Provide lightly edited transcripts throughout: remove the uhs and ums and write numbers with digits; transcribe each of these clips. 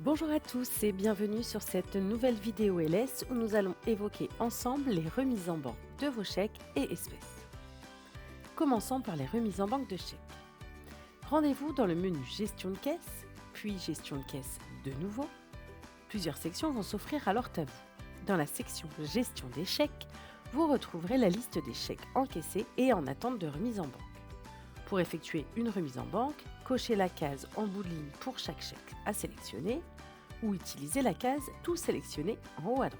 Bonjour à tous et bienvenue sur cette nouvelle vidéo LS où nous allons évoquer ensemble les remises en banque de vos chèques et espèces. Commençons par les remises en banque de chèques. Rendez-vous dans le menu Gestion de caisse, puis Gestion de caisse de nouveau. Plusieurs sections vont s'offrir alors à vous. Dans la section Gestion des chèques, vous retrouverez la liste des chèques encaissés et en attente de remise en banque. Pour effectuer une remise en banque, cochez la case en bout de ligne pour chaque chèque à sélectionner ou utilisez la case Tout sélectionner en haut à droite.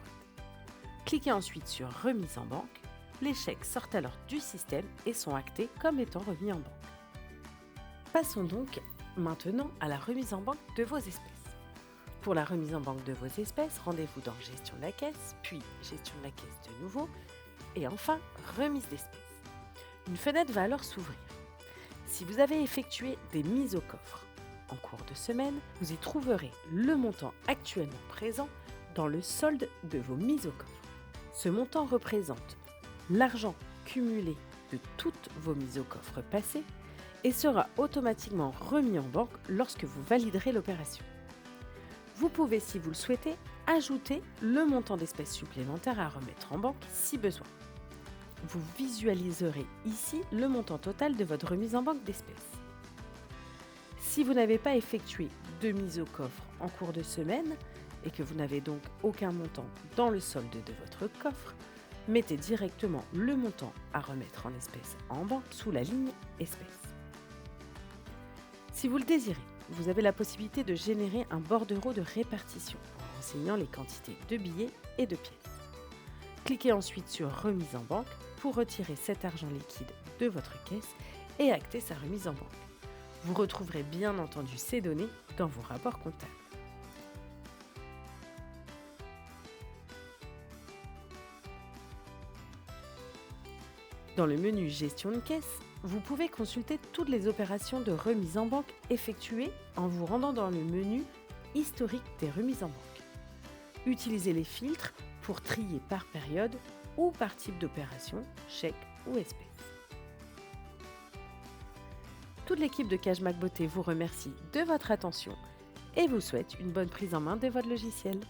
Cliquez ensuite sur Remise en banque. Les chèques sortent alors du système et sont actés comme étant remis en banque. Passons donc maintenant à la remise en banque de vos espèces. Pour la remise en banque de vos espèces, rendez-vous dans Gestion de la caisse, puis Gestion de la caisse de nouveau et enfin Remise d'espèces. Une fenêtre va alors s'ouvrir. Si vous avez effectué des mises au coffre en cours de semaine, vous y trouverez le montant actuellement présent dans le solde de vos mises au coffre. Ce montant représente l'argent cumulé de toutes vos mises au coffre passées et sera automatiquement remis en banque lorsque vous validerez l'opération. Vous pouvez, si vous le souhaitez, ajouter le montant d'espèces supplémentaires à remettre en banque si besoin. Vous visualiserez ici le montant total de votre remise en banque d'espèces. Si vous n'avez pas effectué de mise au coffre en cours de semaine et que vous n'avez donc aucun montant dans le solde de votre coffre, mettez directement le montant à remettre en espèces en banque sous la ligne espèces. Si vous le désirez, vous avez la possibilité de générer un bordereau de répartition en renseignant les quantités de billets et de pièces. Cliquez ensuite sur Remise en banque pour retirer cet argent liquide de votre caisse et acter sa remise en banque. Vous retrouverez bien entendu ces données dans vos rapports comptables. Dans le menu Gestion de caisse, vous pouvez consulter toutes les opérations de remise en banque effectuées en vous rendant dans le menu Historique des remises en banque. Utilisez les filtres pour trier par période ou par type d'opération, chèque ou espèce. Toute l'équipe de Cashback Beauté vous remercie de votre attention et vous souhaite une bonne prise en main de votre logiciel.